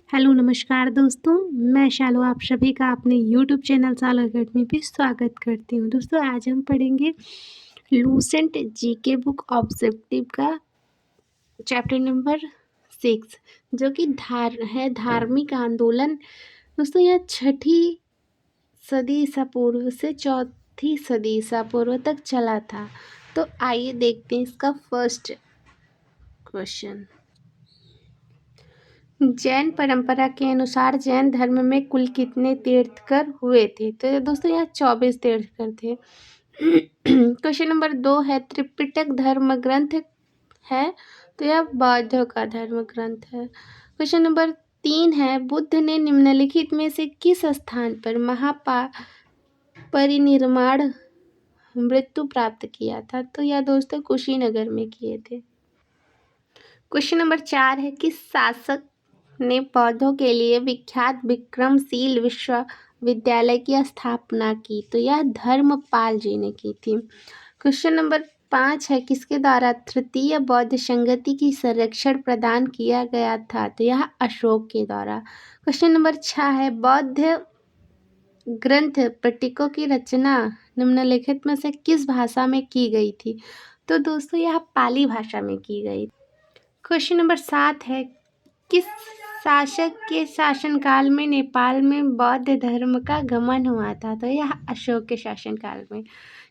Hello नमस्कार दोस्तों, मैं शालू आप सभी का अपने यूट्यूब चैनल शालू अकेडमी पे स्वागत करती हूँ। दोस्तों आज हम पढ़ेंगे लूसेंट जीके बुक ऑब्जेक्टिव का चैप्टर नंबर 6 जो कि धार्मिक आंदोलन। दोस्तों यह छठी सदी ईसा पूर्व से चौथी सदी ईसा पूर्व तक चला था। तो आइए देखते हैं इसका फर्स्ट क्वेश्चन। जैन परंपरा के अनुसार जैन धर्म में कुल कितने तीर्थकर हुए थे? तो दोस्तों यहाँ 24 तीर्थकर थे। क्वेश्चन नंबर 2 है त्रिपिटक धर्म ग्रंथ है, तो यह बौद्धों का धर्म ग्रंथ है। क्वेश्चन नंबर 3 है बुद्ध ने निम्नलिखित में से किस स्थान पर परिनिर्वाण मृत्यु प्राप्त किया था? तो यह दोस्तों कुशीनगर में किए थे। क्वेश्चन नंबर 4 है किस शासक ने बौद्धों के लिए विख्यात विक्रमशील विश्वविद्यालय की स्थापना की? तो यह धर्मपाल जी ने की थी। क्वेश्चन नंबर 5 है किसके द्वारा तृतीय बौद्ध संगति की संरक्षण प्रदान किया गया था? तो यह अशोक के द्वारा। क्वेश्चन नंबर 6 है बौद्ध ग्रंथ पिटकों की रचना निम्नलिखित में से किस भाषा में की गई थी? तो दोस्तों यह पाली भाषा में की गई। क्वेश्चन नंबर 7 है किस शासक के शासनकाल में नेपाल में बौद्ध धर्म का गमन हुआ था? तो यह अशोक के शासनकाल में।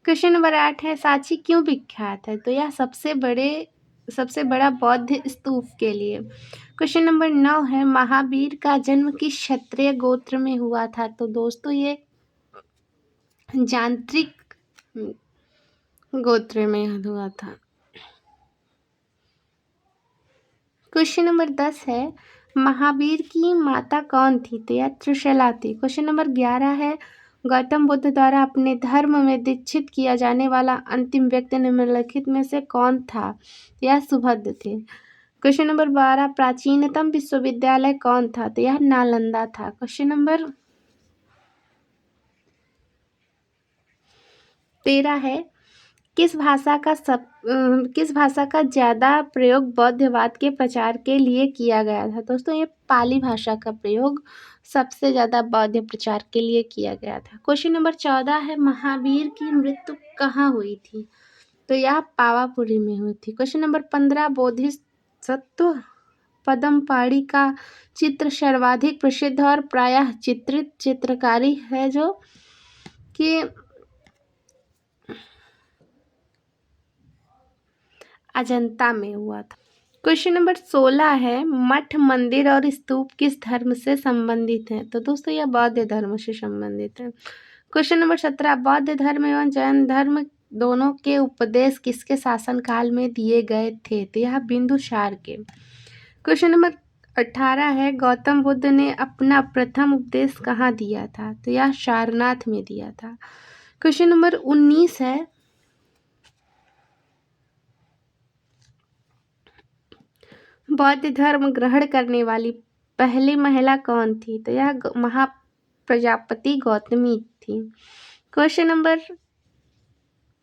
क्वेश्चन नंबर 8 है सांची क्यों विख्यात है? तो यह सबसे बड़ा बौद्ध स्तूप के लिए। क्वेश्चन नंबर 9 है महावीर का जन्म किस क्षत्रिय गोत्र में हुआ था? तो दोस्तों ये यांत्रिक गोत्र में हुआ था। क्वेश्चन नंबर 10 है महावीर की माता कौन थी? तो यह त्रिशला थी। क्वेश्चन नंबर 11 है गौतम बुद्ध द्वारा अपने धर्म में दीक्षित किया जाने वाला अंतिम व्यक्ति निम्नलिखित में से कौन था? यह सुभद्र थे। क्वेश्चन नंबर 12 प्राचीनतम विश्वविद्यालय कौन था? तो यह नालंदा था। क्वेश्चन नंबर 13 है किस भाषा का ज़्यादा प्रयोग बौद्धवाद के प्रचार के लिए किया गया था? दोस्तों ये पाली भाषा का प्रयोग सबसे ज़्यादा बौद्ध प्रचार के लिए किया गया था। क्वेश्चन नंबर 14 है महावीर की मृत्यु कहाँ हुई थी? तो यह पावापुरी में हुई थी। क्वेश्चन नंबर 15 बोधिसत्व पद्मपाणि का चित्र सर्वाधिक प्रसिद्ध और प्रायः चित्रित चित्रकारी है जो कि अजंता में हुआ था। क्वेश्चन नंबर 16 है मठ मंदिर और स्तूप किस धर्म से संबंधित है? तो दोस्तों यह बौद्ध धर्म से संबंधित है। क्वेश्चन नंबर 17 बौद्ध धर्म एवं जैन धर्म दोनों के उपदेश किसके शासनकाल में दिए गए थे? तो यह बिंदुसार के। क्वेश्चन नंबर 18 है गौतम बुद्ध ने अपना प्रथम उपदेश कहाँ दिया था? तो यह सारनाथ में दिया था। क्वेश्चन नंबर 19 है बौद्ध धर्म ग्रहण करने वाली पहली महिला कौन थी? तो यह महाप्रजापति गौतमी थी। क्वेश्चन नंबर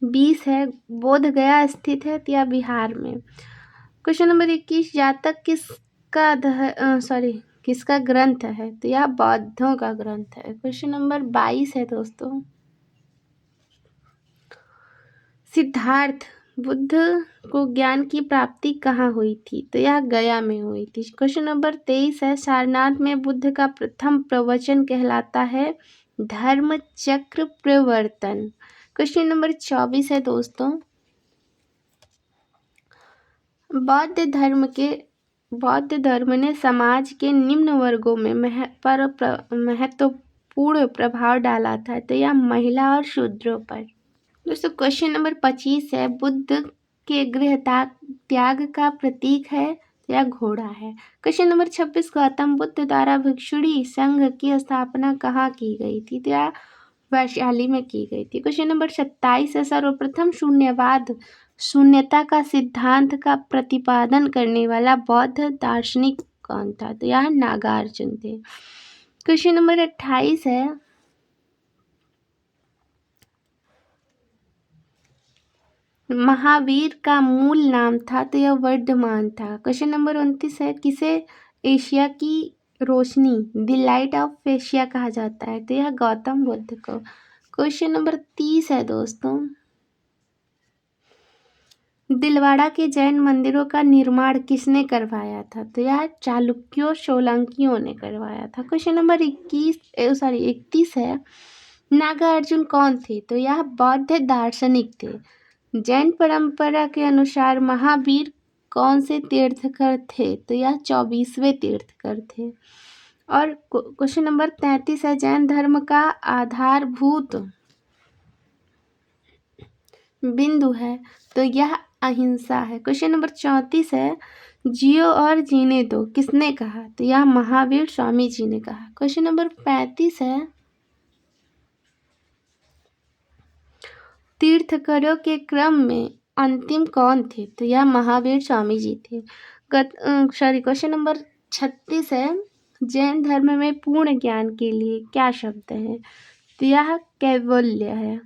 20 है बोध गया स्थित है तो यह बिहार में। क्वेश्चन नंबर 21 जातक किसका ग्रंथ है? तो यह बौद्धों का ग्रंथ है। क्वेश्चन नंबर 22 है दोस्तों सिद्धार्थ बुद्ध को ज्ञान की प्राप्ति कहाँ हुई थी? तो यह गया में हुई थी। क्वेश्चन नंबर 23 है सारनाथ में बुद्ध का प्रथम प्रवचन कहलाता है धर्म चक्र प्रवर्तन। क्वेश्चन नंबर 24 है दोस्तों बौद्ध धर्म ने समाज के निम्न वर्गों में महत्वपूर्ण प्रभाव डाला था। तो यह महिला और शूद्रों पर। दोस्तों क्वेश्चन नंबर 25 है बुद्ध के गृह त्याग का प्रतीक है या घोड़ा है? क्वेश्चन नंबर 26 गौतम बुद्ध द्वारा भिक्षुणी संघ की स्थापना कहाँ की गई थी? तो यह वैशाली में की गई थी। क्वेश्चन नंबर 27 है सर्वप्रथम शून्यता का सिद्धांत का प्रतिपादन करने वाला बौद्ध दार्शनिक कौन था? तो यह नागार्जुन थे। क्वेश्चन नंबर 28 है महावीर का मूल नाम था तो यह वर्धमान था। क्वेश्चन नंबर 29 है किसे एशिया की रोशनी द लाइट ऑफ एशिया कहा जाता है? तो यह गौतम बुद्ध को। क्वेश्चन नंबर 30 है दोस्तों, दिलवाड़ा के जैन मंदिरों का निर्माण किसने करवाया था? तो यह चालुक्यों सोलंकियों ने करवाया था। क्वेश्चन नंबर 31 है, नागार्जुन कौन थे? तो यह बौद्ध दार्शनिक थे। जैन परंपरा के अनुसार महावीर कौन से तीर्थकर थे? तो यह 24वें तीर्थकर थे। और क्वेश्चन नंबर 33 है, जैन धर्म का आधारभूत बिंदु है? तो यह अहिंसा है। क्वेश्चन नंबर 34 है, जियो और जीने दो किसने कहा? तो यह महावीर स्वामी जी ने कहा। क्वेश्चन नंबर 35 है, तीर्थकरों के क्रम में अंतिम कौन थे? तो यह महावीर स्वामी जी थे। क्वेश्चन नंबर 36 है, जैन धर्म में पूर्ण ज्ञान के लिए क्या शब्द है? तो यह कैवल्य है।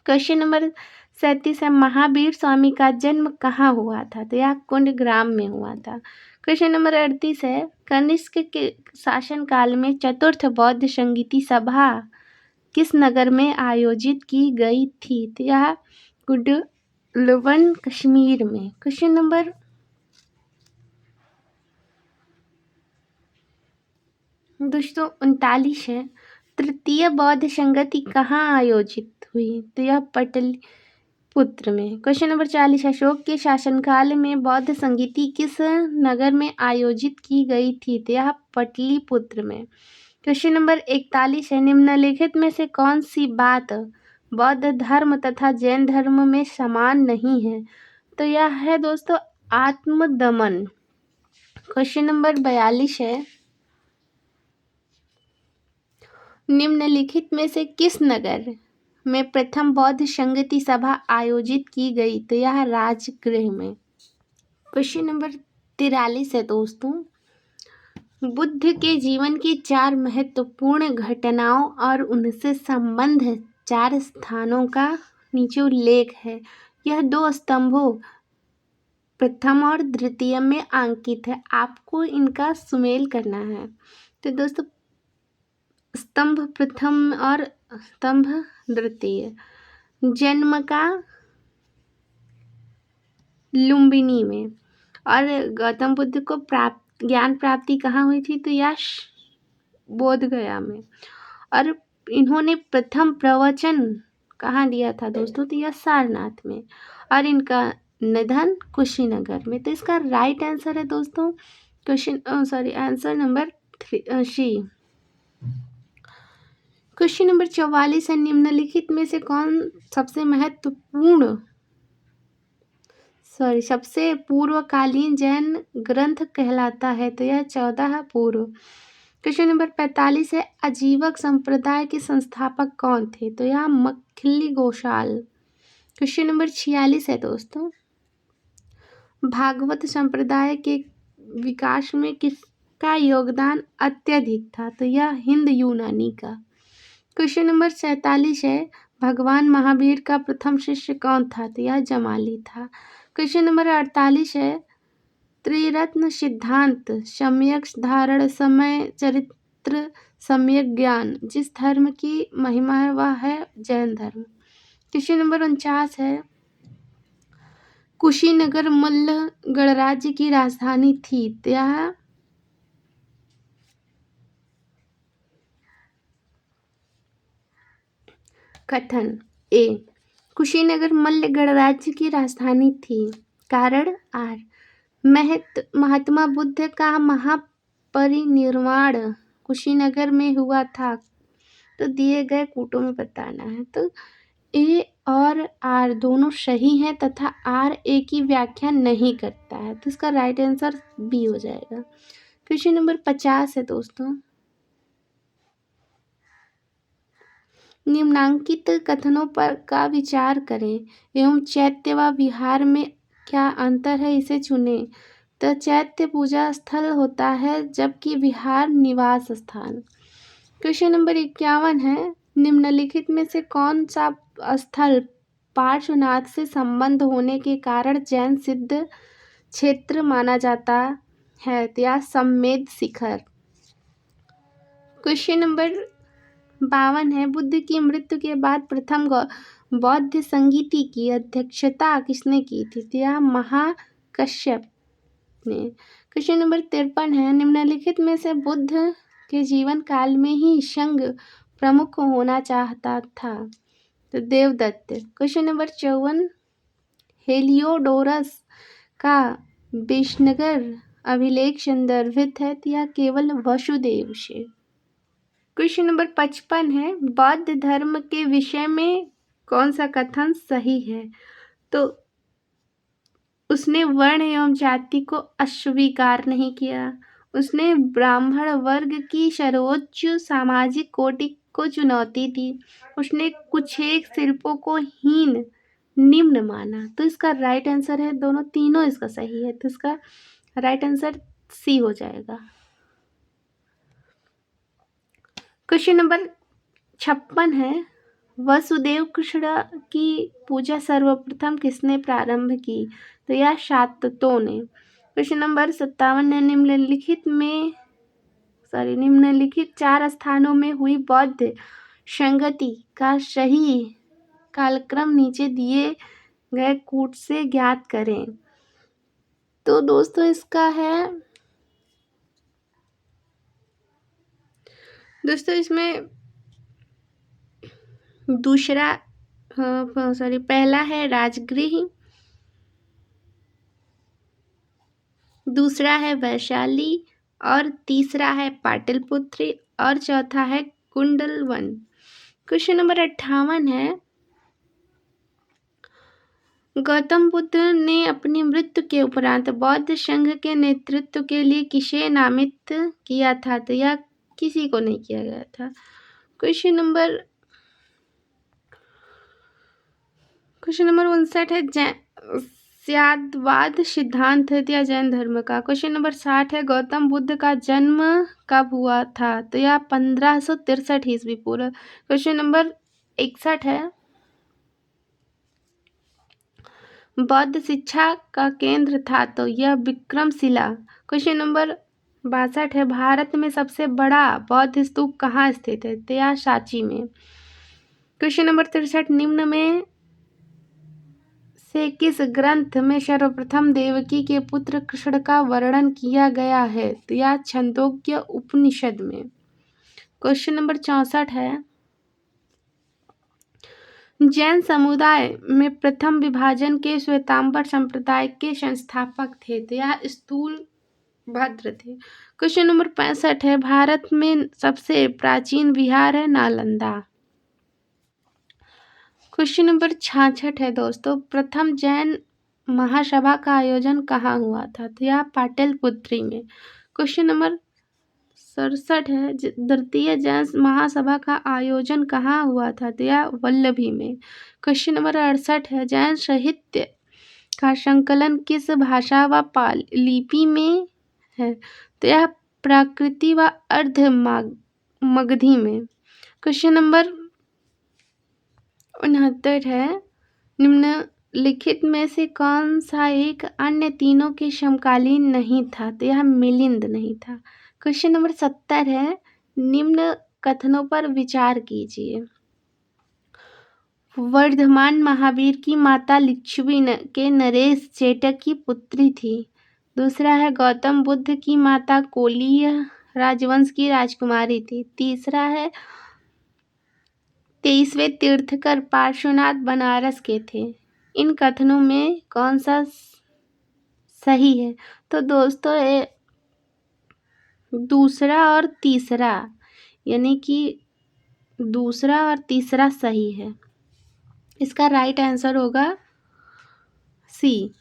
क्वेश्चन नंबर 37 है, महावीर स्वामी का जन्म कहाँ हुआ था? तो यह कुंडग्राम में हुआ था। क्वेश्चन नंबर 38 है, कनिष्क के शासनकाल में चतुर्थ बौद्ध संगीति सभा किस नगर में आयोजित की गई थी? तो यह कुडलवन कश्मीर में। क्वेश्चन नंबर दोस्तों 39 है, तृतीय बौद्ध संगति कहाँ आयोजित हुई? तो यह पाटलिपुत्र में। क्वेश्चन नंबर 40, अशोक के शासनकाल में बौद्ध संगीति किस नगर में आयोजित की गई थी? तो यह पाटलिपुत्र में। क्वेश्चन नंबर 41 है, निम्नलिखित में से कौन सी बात बौद्ध धर्म तथा जैन धर्म में समान नहीं है? तो यह है दोस्तों आत्मदमन। क्वेश्चन नंबर 42 है, निम्नलिखित में से किस नगर में प्रथम बौद्ध संगति सभा आयोजित की गई? तो यह राजगृह में। क्वेश्चन नंबर 43 है दोस्तों, बुद्ध के जीवन की 4 महत्वपूर्ण घटनाओं और उनसे संबंध 4 स्थानों का नीचे उल्लेख है। यह 2 स्तंभों प्रथम और द्वितीय में अंकित है। आपको इनका सुमेल करना है। तो दोस्तों स्तंभ प्रथम और स्तंभ द्वितीय, जन्म का लुम्बिनी में, और गौतम बुद्ध को ज्ञान प्राप्ति कहाँ हुई थी? तो यह बोध गया में। और इन्होंने प्रथम प्रवचन कहाँ दिया था दोस्तों? तो यह सारनाथ में। और इनका निधन कुशीनगर में। तो इसका राइट आंसर है दोस्तों आंसर नंबर 3। क्वेश्चन नंबर 44 है, निम्नलिखित में से कौन सबसे पूर्वकालीन जैन ग्रंथ कहलाता है? तो यह 14 पूर्व। क्वेश्चन नंबर 45 है, आजीवक संप्रदाय के संस्थापक कौन थे? तो यह मक्खिली गोशाल। क्वेश्चन नंबर 46 है दोस्तों, भागवत संप्रदाय के विकास में किसका योगदान अत्यधिक था? तो यह हिंद यूनानी का। क्वेश्चन नंबर 47 है, भगवान महावीर का प्रथम शिष्य कौन था? तो यह जमाली था। क्वेश्चन नंबर 48 है, त्रिरत्न सिद्धांत सम्यक धारण समय चरित्र सम्यक ज्ञान जिस धर्म की महिमा है वह है जैन धर्म। क्वेश्चन नंबर 49 है, कुशीनगर मल्ल गणराज्य की राजधानी थी? यह कथन ए, कुशीनगर मल्ल गणराज्य की राजधानी थी। कारण आर, महात्मा बुद्ध का महापरिनिर्वाण कुशीनगर में हुआ था। तो दिए गए कूटों में बताना है। तो ए और आर दोनों सही हैं तथा आर ए की व्याख्या नहीं करता है। तो इसका राइट आंसर बी हो जाएगा। क्वेश्चन नंबर 50 है दोस्तों, निम्नांकित कथनों पर का विचार करें एवं चैत्य व विहार में क्या अंतर है इसे चुनें। तो चैत्य पूजा स्थल होता है जबकि विहार निवास स्थान। क्वेश्चन नंबर 51 है, निम्नलिखित में से कौन सा स्थल पार्श्वनाथ से संबंध होने के कारण जैन सिद्ध क्षेत्र माना जाता है तो यह सम्मेद शिखर। क्वेश्चन नंबर 52 है, बुद्ध की मृत्यु के बाद प्रथम बौद्ध संगीति की अध्यक्षता किसने की थी? तो यह महाकश्यप ने। क्वेश्चन नंबर 53 है, निम्नलिखित में से बुद्ध के जीवन काल में ही संघ प्रमुख होना चाहता था? तो देवदत्त। क्वेश्चन नंबर 54, हेलियोडोरस का विजयनगर अभिलेख संदर्भित है तो यह केवल वसुदेव से। क्वेश्चन नंबर 55 है, बौद्ध धर्म के विषय में कौन सा कथन सही है? तो उसने वर्ण एवं जाति को अस्वीकार नहीं किया, उसने ब्राह्मण वर्ग की सर्वोच्च सामाजिक कोटि को चुनौती दी, उसने कुछ एक शिल्पों को हीन निम्न माना। तो इसका राइट आंसर है, दोनों तीनों इसका सही है, तो इसका राइट आंसर सी हो जाएगा। क्वेश्चन नंबर 56 है, वसुदेव कृष्ण की पूजा सर्वप्रथम किसने प्रारंभ की? तो यह शाक्तों ने। क्वेश्चन नंबर 57 है, निम्नलिखित 4 स्थानों में हुई बौद्ध संगति का सही कालक्रम नीचे दिए गए कूट से ज्ञात करें। तो दोस्तों इसमें पहला है राजगृह, दूसरा है वैशाली और तीसरा है पाटलिपुत्र और चौथा है कुंडलवन। क्वेश्चन नंबर 58 है, गौतम बुद्ध ने अपनी मृत्यु के उपरांत बौद्ध संघ के नेतृत्व के लिए किसे नामित किया था? तो यह किसी को नहीं किया गया था। क्वेश्चन नंबर 59 है, स्यादवाद सिद्धांत है या जैन धर्म का। क्वेश्चन नंबर 60 है, गौतम बुद्ध का जन्म कब हुआ था? तो यह 1563 ईस्वी पूर्व। क्वेश्चन नंबर 61 है, बौद्ध शिक्षा का केंद्र था तो यह विक्रमशिला। क्वेश्चन नंबर 62 है, भारत में सबसे बड़ा बौद्ध स्तूप कहाँ स्थित है? तो यह सांची में। क्वेश्चन नंबर 63, निम्न में से किस ग्रंथ में सर्वप्रथम देवकी के पुत्र कृष्ण का वर्णन किया गया है? तो यह छंदोग्य उपनिषद में। क्वेश्चन नंबर 64 है, जैन समुदाय में प्रथम विभाजन के श्वेतांबर संप्रदाय के संस्थापक थे? तो यह स्थूलभद्र थे। क्वेश्चन नंबर 65 है, भारत में सबसे प्राचीन विहार है नालंदा। क्वेश्चन नंबर 66 है दोस्तों, प्रथम जैन महासभा का आयोजन कहाँ हुआ था? तो यह पाटलिपुत्र में। क्वेश्चन नंबर 67 है, द्वितीय जैन महासभा का आयोजन कहाँ हुआ था? तो यह वल्लभी में। क्वेश्चन नंबर 68 है, जैन साहित्य का संकलन किस भाषा व लिपि में है? तो यह प्राकृति व अर्ध मगधी में। क्वेश्चन नंबर 69 है, निम्नलिखित में से कौन सा एक अन्य तीनों के समकालीन नहीं था? तो यह मिलिंद नहीं था। क्वेश्चन नंबर 70 है, निम्न कथनों पर विचार कीजिए। वर्धमान महावीर की माता लिच्छवी के नरेश चेटक की पुत्री थी। दूसरा है, गौतम बुद्ध की माता कोलीय राजवंश की राजकुमारी थी। तीसरा है, 23वें तीर्थकर पार्श्वनाथ बनारस के थे। इन कथनों में कौन सा सही है? तो दोस्तों दूसरा और तीसरा, यानी कि दूसरा और तीसरा सही है। इसका राइट आंसर होगा सी।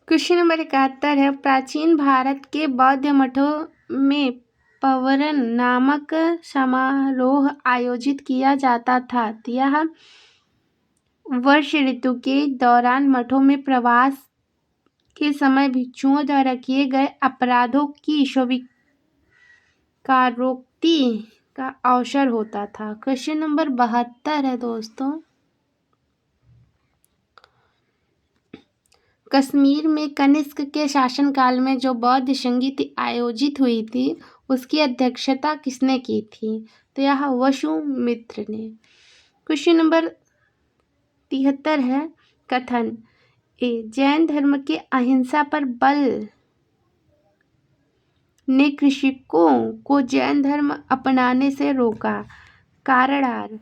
क्वेश्चन नंबर 71 है, प्राचीन भारत के बौद्ध मठों में पवरन नामक समारोह आयोजित किया जाता था। यह वर्ष ऋतु के दौरान मठों में प्रवास के समय भिक्षुओं द्वारा किए गए अपराधों की स्वीकारोक्ति का अवसर होता था। क्वेश्चन नंबर 72 है दोस्तों, कश्मीर में कनिष्क के शासनकाल में जो बौद्ध संगीत आयोजित हुई थी उसकी अध्यक्षता किसने की थी? तो यह वसुमित्र ने। क्वेश्चन नंबर 73 है कथन ए जैन धर्म के अहिंसा पर बल ने कृषकों को जैन धर्म अपनाने से रोका। कारण आर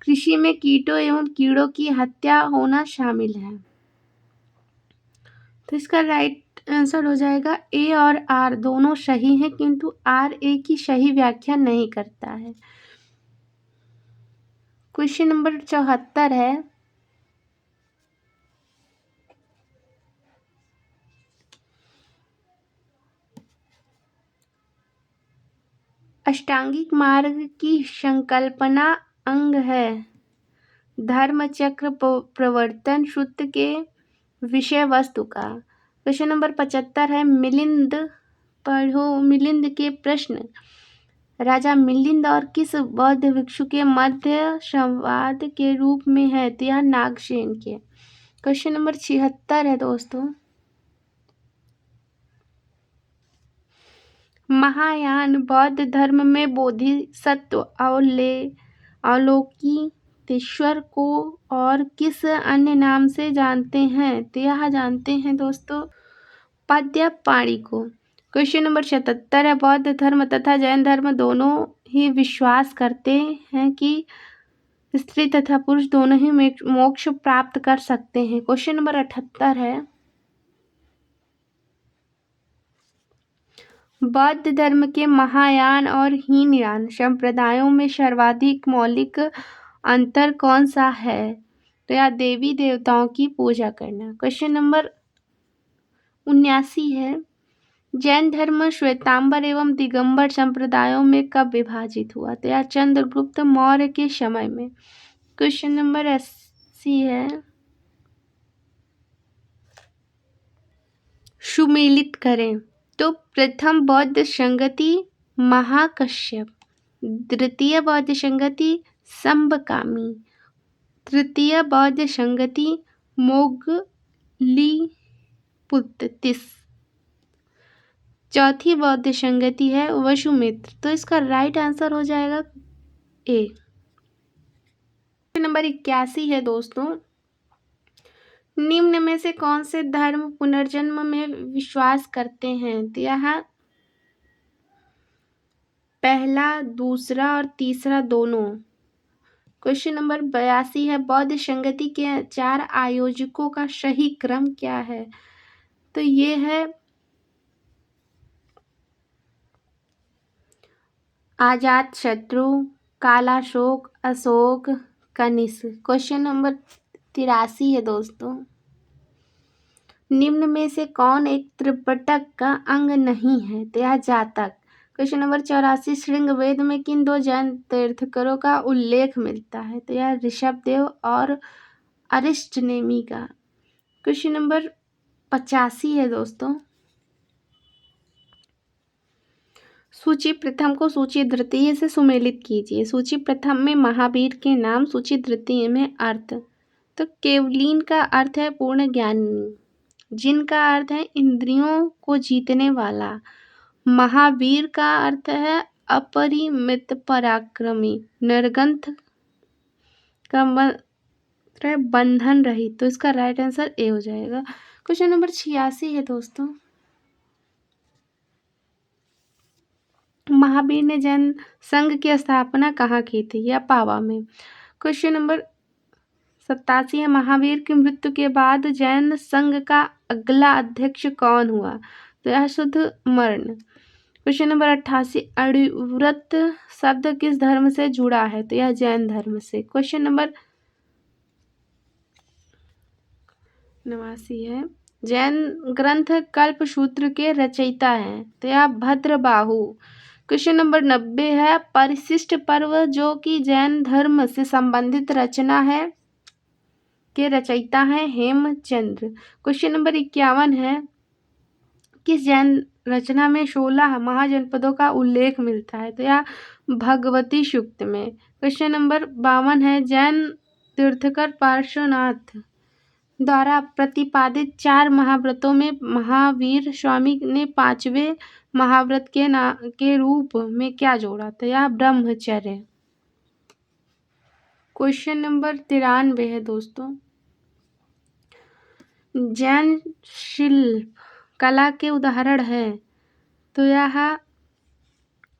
कृषि में कीटों एवं कीड़ों की हत्या होना शामिल है। तो इसका राइट आंसर हो जाएगा ए और आर दोनों सही हैं, किंतु आर ए की सही व्याख्या नहीं करता है। क्वेश्चन नंबर 74 है अष्टांगिक मार्ग की संकल्पना अंग है धर्म चक्र प्रवर्तन सूत्र के विषय वस्तु का। क्वेश्चन नंबर 75 है मिलिंद पढ़ो मिलिंद के प्रश्न राजा मिलिंद और किस बौद्ध भिक्षु के मध्य संवाद के रूप में है? तो यह नागसेन के। क्वेश्चन नंबर 76 है दोस्तों महायान बौद्ध धर्म में बोधिसत्व अवलोकितेश्वर को और किस अन्य नाम से जानते हैं? तो यह जानते हैं दोस्तों पद्यपाणि को। क्वेश्चन नंबर 77 है बौद्ध धर्म तथा जैन धर्म दोनों ही विश्वास करते हैं कि स्त्री तथा पुरुष दोनों ही मोक्ष प्राप्त कर सकते हैं। क्वेश्चन नंबर 78 है बौद्ध धर्म के महायान और हीनयान संप्रदायों में सर्वाधिक मौलिक अंतर कौन सा है? तो यह देवी देवताओं की पूजा करना। क्वेश्चन नंबर 79 है जैन धर्म श्वेतांबर एवं दिगंबर संप्रदायों में कब विभाजित हुआ? तो यह चंद्रगुप्त मौर्य के समय में। क्वेश्चन नंबर 80 है सुमेलित करें। तो प्रथम बौद्ध संगति महाकश्यप, द्वितीय बौद्ध संगति संभकामी, तृतीय बौद्ध संगति मोगलीपुत्तिस, चौथी बौद्ध संगति है वसुमित्र। तो इसका राइट आंसर हो जाएगा ए। नंबर 81 है दोस्तों निम्न में से कौन से धर्म पुनर्जन्म में विश्वास करते हैं? तो यह पहला दूसरा और तीसरा दोनों। क्वेश्चन नंबर 82 है बौद्ध संगति के 4 आयोजकों का सही क्रम क्या है? तो ये है अजात शत्रु, कालाशोक, अशोक, कनिष्क। क्वेश्चन नंबर 83 है दोस्तों निम्न में से कौन एक त्रिपिटक का अंग नहीं है? तो यह जातक। क्वेश्चन नंबर 84 श्रृंगवेद में किन 2 जैन तीर्थंकरों का उल्लेख मिलता है? तो यह ऋषभदेव और अरिष्टनेमी का। क्वेश्चन नंबर 85 है दोस्तों सूची प्रथम को सूची द्वितीय से सुमेलित कीजिए। सूची प्रथम में महावीर के नाम, सूची द्वितीय में अर्थ। तो केवलीन का अर्थ है पूर्ण ज्ञानी, जिनका अर्थ है इंद्रियों को जीतने वाला, महावीर का अर्थ है अपरिमित पराक्रमी, नरगंथ का मतलब है बंधन रहित। तो इसका राइट आंसर ए हो जाएगा। क्वेश्चन नंबर 86 है दोस्तों महावीर ने जैन संघ की स्थापना कहाँ की थी? या पावा में। क्वेश्चन नंबर 87 है महावीर की मृत्यु के बाद जैन संघ का अगला अध्यक्ष कौन हुआ? तो यह शुद्ध मर्ण। क्वेश्चन नंबर 88 अणिव्रत शब्द किस धर्म से जुड़ा है? तो यह जैन धर्म से। क्वेश्चन नंबर 89 है जैन ग्रंथ कल्पसूत्र के रचयिता हैं? तो यह भद्रबाहु। क्वेश्चन नंबर 90 है परिशिष्ट पर्व जो कि जैन धर्म से संबंधित रचना है के रचयिता हैं हेमचंद्र। क्वेश्चन नंबर 51 है किस जैन रचना में 16 महाजनपदों का उल्लेख मिलता है? तो यह भगवती सूक्त में। क्वेश्चन नंबर 52 है जैन तीर्थंकर पार्श्वनाथ द्वारा प्रतिपादित 4 महाव्रतों में महावीर स्वामी ने 5वें महाव्रत के रूप में क्या जोड़ा? तो यह ब्रह्मचर्य। क्वेश्चन नंबर 93 है दोस्तों। जैन शिल्प कला के उदाहरण है, तो यह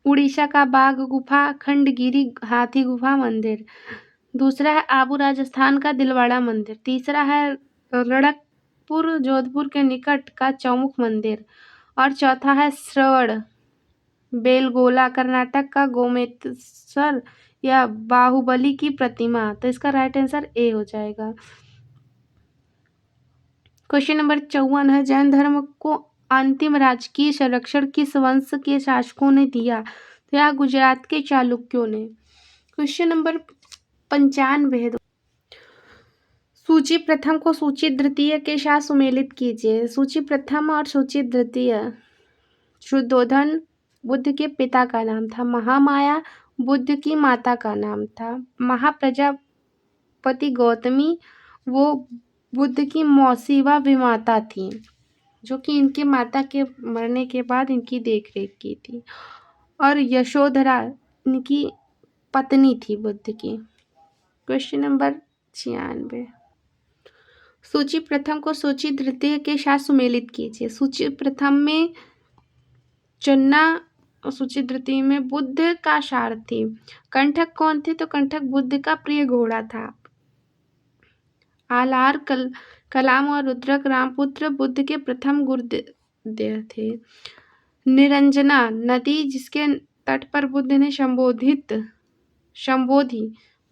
उड़ीसा का बाघ गुफा, खंडगिरी हाथी गुफा मंदिर। दूसरा है आबू राजस्थान का दिलवाड़ा मंदिर। तीसरा है रणकपुर जोधपुर के निकट का चौमुख मंदिर। और चौथा है श्रवण बेलगोला कर्नाटक का गोमेश्वर या बाहुबली की प्रतिमा। तो इसका राइट आंसर ए हो जाएगा। क्वेश्चन नंबर 54 है, जैन धर्म को अंतिम राजकीय संरक्षण किस वंश के शासकों ने दिया? तो यह गुजरात के चालुक्यों ने। क्वेश्चन नंबर 95 है, सूची प्रथम को सूची द्वितीय के साथ सुमेलित कीजिए। सूची प्रथम और सूची द्वितीय। शुद्धोधन बुद्ध के पिता का नाम था। महामाया बुद्ध की माता का नाम था। महाप्रजापति गौतमी वो बुद्ध की मौसी व विमाता थी, जो कि इनके माता के मरने के बाद इनकी देखरेख की थी। और यशोधरा इनकी पत्नी थी बुद्ध की। क्वेश्चन नंबर 96, सूची प्रथम को सूची द्वितीय के साथ सुमेलित कीजिए। सूची प्रथम में चन्ना और सूची द्वितीय में बुद्ध का सारथी। कंठक कौन थे? तो कंठक बुद्ध का प्रिय घोड़ा था। आलार कलाम और रुद्रक रामपुत्र बुद्ध के प्रथम गुरुदेव थे। निरंजना नदी जिसके तट पर बुद्ध ने संबोधि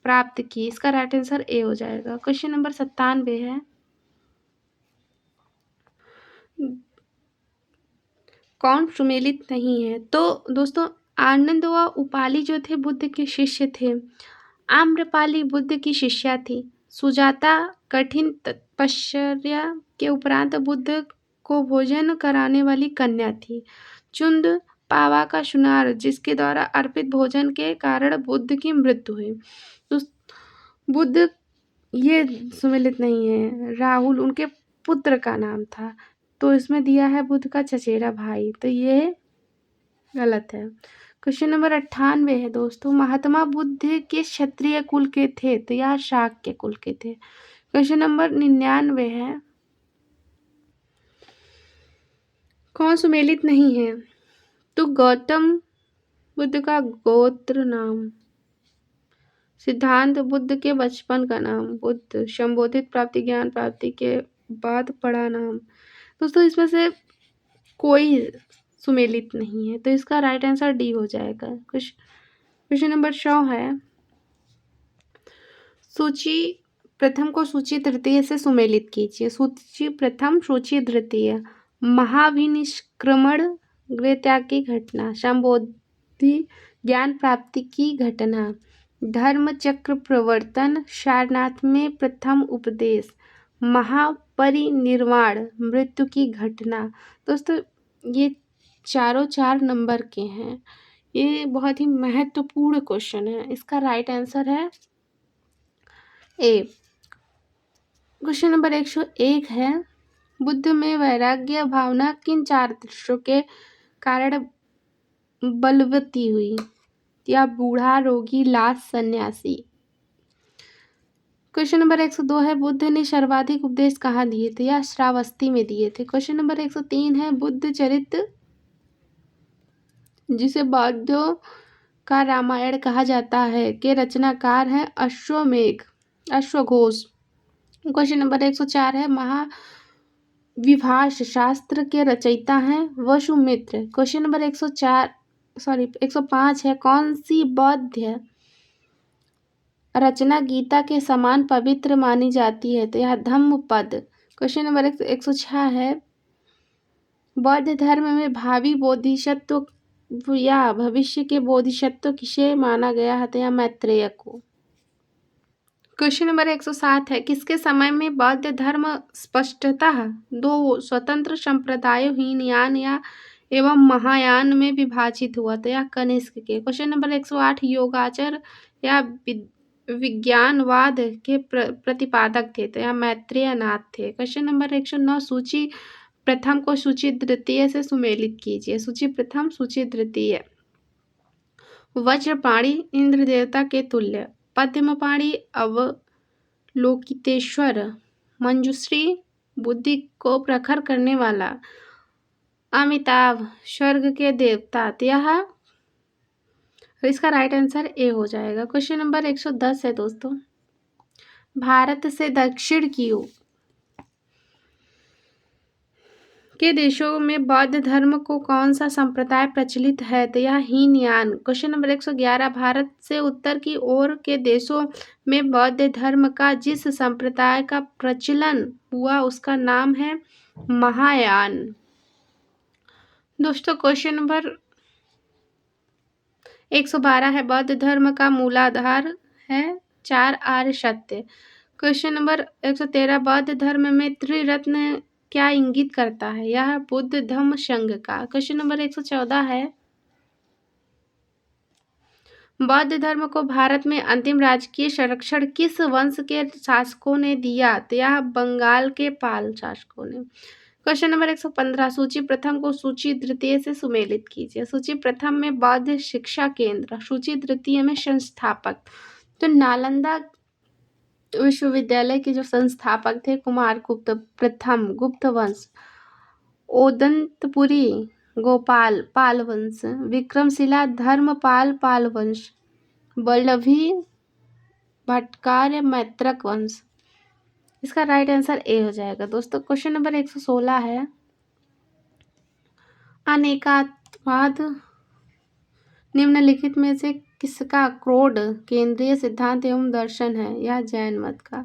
प्राप्त की। इसका राइट आंसर ए हो जाएगा। क्वेश्चन नंबर 97 है, कौन सुमेलित नहीं है? तो दोस्तों आनंद व उपाली जो थे बुद्ध के शिष्य थे। आम्रपाली बुद्ध की शिष्या थी। सुजाता कठिन तपस्या के उपरांत बुद्ध को भोजन कराने वाली कन्या थी। चुंद पावा का सुनार जिसके द्वारा अर्पित भोजन के कारण बुद्ध की मृत्यु हुई। तो बुद्ध ये सुमेलित नहीं है। राहुल उनके पुत्र का नाम था, तो इसमें दिया है बुद्ध का चचेरा भाई, तो ये गलत है। क्वेश्चन नंबर 98 है दोस्तों, महात्मा बुद्ध के क्षत्रिय कुल के थे, तो यह शाक्य कुल के थे। क्वेश्चन नंबर 99 है, कौन सुमेलित नहीं है? तो गौतम बुद्ध का गोत्र नाम, सिद्धांत बुद्ध के बचपन का नाम, बुद्ध संबोधित प्राप्ति ज्ञान प्राप्ति के बाद पढ़ा नाम। दोस्तों इसमें से कोई सुमेलित नहीं है, तो इसका राइट आंसर डी हो जाएगा। क्वेश्चन नंबर 100 है, सूची प्रथम को सूची तृतीय से सुमेलित कीजिए। सूची प्रथम सूची द्वितीय। महाविनिष्क्रमण गृह त्याग की घटना, संबोधि ज्ञान प्राप्ति की घटना, धर्म चक्र प्रवर्तन, सारनाथ में प्रथम उपदेश, महापरिनिर्वाण मृत्यु की घटना। दोस्तों ये चारों 4 नंबर के हैं। ये बहुत ही महत्वपूर्ण क्वेश्चन है। इसका राइट आंसर है ए। क्वेश्चन नंबर 101 है, बुद्ध में वैराग्य भावना किन 4 दृश्यों के कारण बलवती हुई? या बूढ़ा, रोगी, लाश, सन्यासी। क्वेश्चन नंबर 102 है, बुद्ध ने सर्वाधिक उपदेश कहाँ दिए थे? या श्रावस्ती में दिए थे। क्वेश्चन नंबर 103 है, बुद्ध चरित्र जिसे बौद्धों का रामायण कहा जाता है के रचनाकार है अश्वघोष। क्वेश्चन नंबर 104 है, महाविभाष शास्त्र के रचयिता हैं वसुमित्र। क्वेश्चन नंबर 105 है, कौन सी बौद्ध रचना गीता के समान पवित्र मानी जाती है? तो यह धम्मपद। क्वेश्चन नंबर 106 है, बौद्ध धर्म में भावी बोधिसत्व या भविष्य के बोधिसत्व किसे माना गया है? तो यह मैत्रेय को। क्वेश्चन नंबर 107 है, किसके समय में बौद्ध धर्म स्पष्टतः 2 स्वतंत्र संप्रदायों हीनयान या एवं महायान में विभाजित हुआ? तो यह कनिष्क के। क्वेश्चन नंबर 108, योगाचार या विज्ञानवाद के प्रतिपादक थे? तो यहाँ मैत्रेय नाथ थे। क्वेश्चन नंबर 109, सूची प्रथम को सूची द्वितीय से सुमेलित कीजिए। सूची प्रथम, सूची द्वितीय। वज्रपाणी इंद्र देवता के तुल्य, पद्मपाणी अवलोकितेश्वर, मंजुश्री बुद्धि को प्रखर करने वाला, अमिताभ स्वर्ग के देवता। यह इसका राइट आंसर ए हो जाएगा। क्वेश्चन नंबर 110 है दोस्तों, भारत से दक्षिण की ओर के देशों में बौद्ध धर्म को कौन सा संप्रदाय प्रचलित है? तो यह हीनयान। क्वेश्चन नंबर 111, भारत से उत्तर की ओर के देशों में बौद्ध धर्म का जिस संप्रदाय का प्रचलन हुआ उसका नाम है महायान। दोस्तों क्वेश्चन नंबर 112 है, बौद्ध धर्म का मूलाधार है 4 आर्य सत्य। क्वेश्चन नंबर 113, बौद्ध धर्म में त्रिरत्न क्या इंगित करता है? यह बुद्ध धम्म संघ का। क्वेश्चन नंबर 114 है, बौद्ध धर्म को भारत में अंतिम राजकीय संरक्षण किस वंश के शासकों ने दिया? तो यह बंगाल के पाल शासकों ने। क्वेश्चन नंबर 115, सूची प्रथम को सूची द्वितीय से सुमेलित कीजिए। सूची प्रथम में बौद्ध शिक्षा केंद्र, सूची द्वितीय में संस्थापक। तो नालंदा विश्वविद्यालय के जो संस्थापक थे कुमारगुप्त प्रथम गुप्त वंश, ओदंतपुरी गोपाल पाल वंश, विक्रमशिला धर्मपाल पाल वंश, वल्लभी भट्टकार्य मैत्रक वंश। इसका राइट आंसर ए हो जाएगा दोस्तों। क्वेश्चन नंबर 116 है, अनेकात्मवाद निम्नलिखित में से किसका क्रोध केंद्रीय सिद्धांत एवं दर्शन है? यह जैन मत का।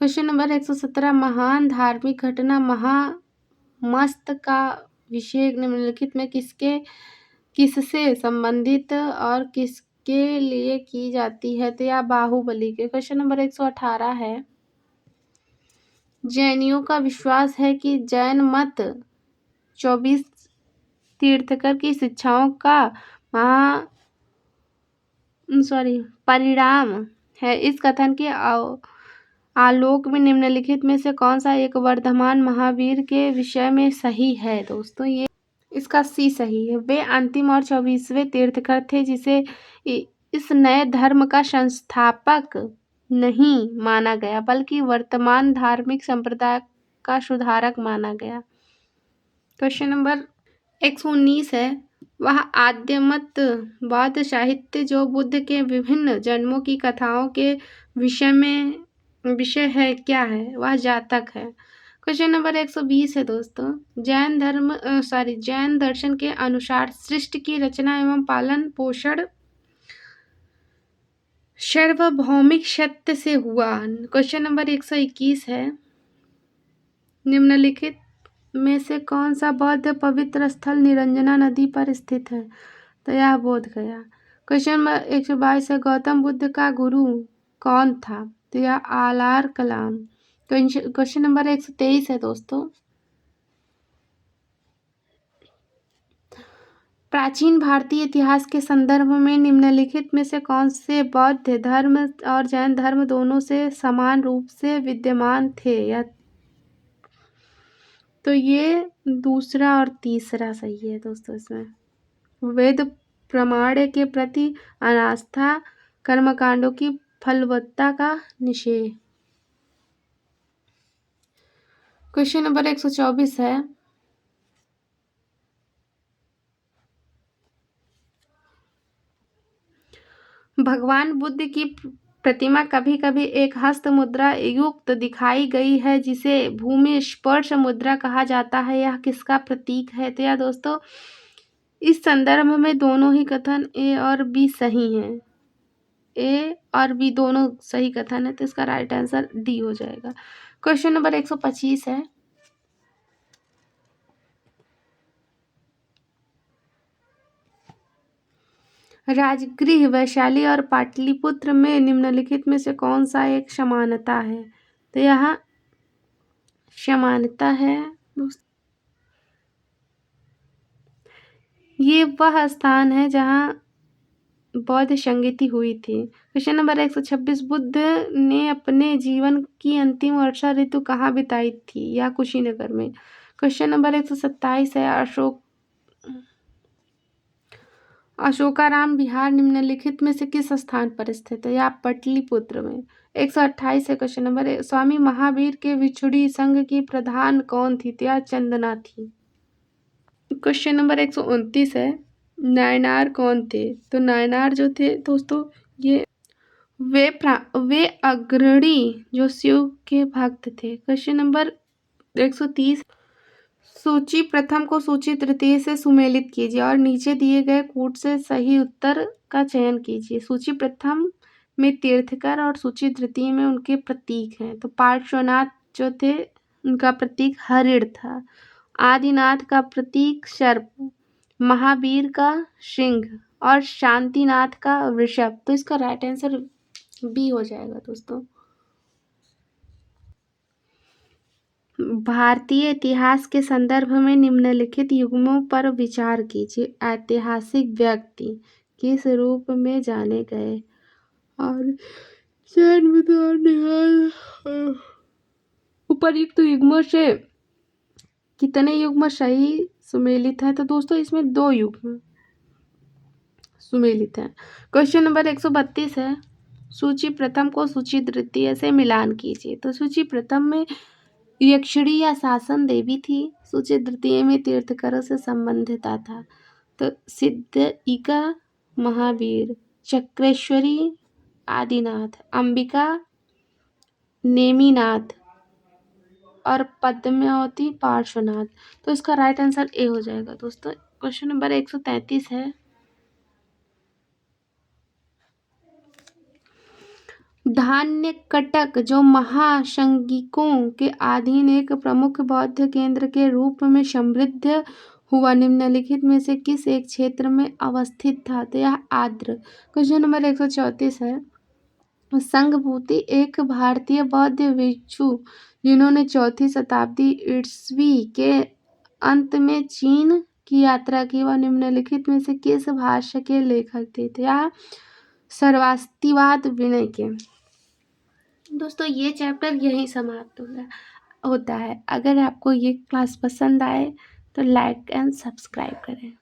क्वेश्चन नंबर 117, महान धार्मिक घटना महामस्त का विषय निम्नलिखित में किससे संबंधित और किसके लिए की जाती है? तो यह बाहुबली के। क्वेश्चन नंबर 118 है, जैनियों का विश्वास है कि जैन मत 24 तीर्थंकर की शिक्षाओं का परिणाम है। इस कथन के आलोक में निम्नलिखित में से कौन सा एक वर्धमान महावीर के विषय में सही है? दोस्तों ये इसका सी सही है। वे अंतिम और 24वें तीर्थंकर थे जिसे इस नए धर्म का संस्थापक नहीं माना गया बल्कि वर्तमान धार्मिक संप्रदाय का सुधारक माना गया। क्वेश्चन नंबर 119 है, वह आद्यमत बौद्ध साहित्य जो बुद्ध के विभिन्न जन्मों की कथाओं के विषय है क्या है? वह जातक है। क्वेश्चन नंबर 120 है दोस्तों, जैन दर्शन के अनुसार सृष्टि की रचना एवं पालन पोषण सार्वभौमिक सत्य से हुआ। क्वेश्चन नंबर 121 है, निम्नलिखित में से कौन सा बौद्ध पवित्र स्थल निरंजना नदी पर स्थित है? तो यह बोध गया। क्वेश्चन नंबर 122 है, गौतम बुद्ध का गुरु कौन था? तो यह आलार कलाम। क्वेश्चन नंबर 123 है दोस्तों, प्राचीन भारतीय इतिहास के संदर्भ में निम्नलिखित में से कौन से बौद्ध धर्म और जैन धर्म दोनों से समान रूप से विद्यमान थे? या तो ये दूसरा और तीसरा सही है दोस्तों। इसमें वेद प्रमाण के प्रति अनास्था, कर्मकांडों की फलवत्ता का निषेध। क्वेश्चन नंबर 124 है, भगवान बुद्ध की प्रतिमा कभी कभी एक हस्त मुद्रा युक्त दिखाई गई है जिसे भूमि स्पर्श मुद्रा कहा जाता है। यह किसका प्रतीक है? तो यह दोस्तों इस संदर्भ में दोनों ही कथन ए और बी सही हैं। ए और बी दोनों सही कथन है, तो इसका राइट आंसर डी हो जाएगा। क्वेश्चन नंबर 125 है, राजगृह वैशाली और पाटलिपुत्र में निम्नलिखित में से कौन सा एक समानता है? तो यह समानता है, ये वह स्थान है जहाँ बौद्ध संगति हुई थी? क्वेश्चन नंबर 126, बुद्ध ने अपने जीवन की अंतिम वर्षा ऋतु कहाँ बिताई थी? या कुशीनगर में? क्वेश्चन नंबर 127 है, अशोकाराम बिहार निम्नलिखित में से किस स्थान पर स्थित है? या पाटलिपुत्र में? 128 है क्वेश्चन नंबर। स्वामी महावीर के भिक्षुणी संघ की प्रधान कौन थी? तो या चंदना थी। क्वेश्चन नंबर 129 है, नायनार कौन थे? तो नायनार जो थे दोस्तों, ये वे अग्रणी जो शिव के भक्त थे। क्वेश्चन नंबर 130, सूची प्रथम को सूची तृतीय से सुमेलित कीजिए और नीचे दिए गए कूट से सही उत्तर का चयन कीजिए। सूची प्रथम में तीर्थकर और सूची तृतीय में उनके प्रतीक हैं। तो पार्श्वनाथ जो थे उनका प्रतीक हरिण था, आदिनाथ का प्रतीक सर्प, महावीर का सिंह और शांतिनाथ का वृषभ। तो इसका राइट आंसर बी हो जाएगा दोस्तों। भारतीय इतिहास के संदर्भ में निम्नलिखित युग्मों पर विचार कीजिए। ऐतिहासिक व्यक्ति किस रूप में जाने गए और उपर्युक्त युग्मों से कितने युग्म सही सुमेलित है? तो दोस्तों इसमें 2 युग्म सुमेलित है। क्वेश्चन नंबर 132 है, सूची प्रथम को सूची तृतीय से मिलान कीजिए। तो सूची प्रथम में यक्षिणी या शासन देवी थी, सूची तृतीय में तीर्थकरों से संबंधित था। तो सिद्धिका महावीर, चक्रेश्वरी आदिनाथ, अंबिका नेमिनाथ और पद्मावती पार्श्वनाथ। तो इसका राइट आंसर ए हो जाएगा दोस्तों। क्वेश्चन नंबर 133 है, धान्य कटक जो महाशंगिकों के अधीन एक प्रमुख बौद्ध केंद्र के रूप में समृद्ध हुआ, निम्नलिखित में से किस एक क्षेत्र में अवस्थित था? तो यह आद्र। क्वेश्चन नंबर 134 है, संघभूति एक भारतीय बौद्ध भिक्षु जिन्होंने 4वीं शताब्दी ईस्वी के अंत में चीन की यात्रा की, वह निम्नलिखित में से किस भाष्य के लेखक थे? या सर्वास्तिवाद विनय के। दोस्तों ये चैप्टर यहीं समाप्त होता है। अगर आपको ये क्लास पसंद आए तो लाइक एंड सब्सक्राइब करें।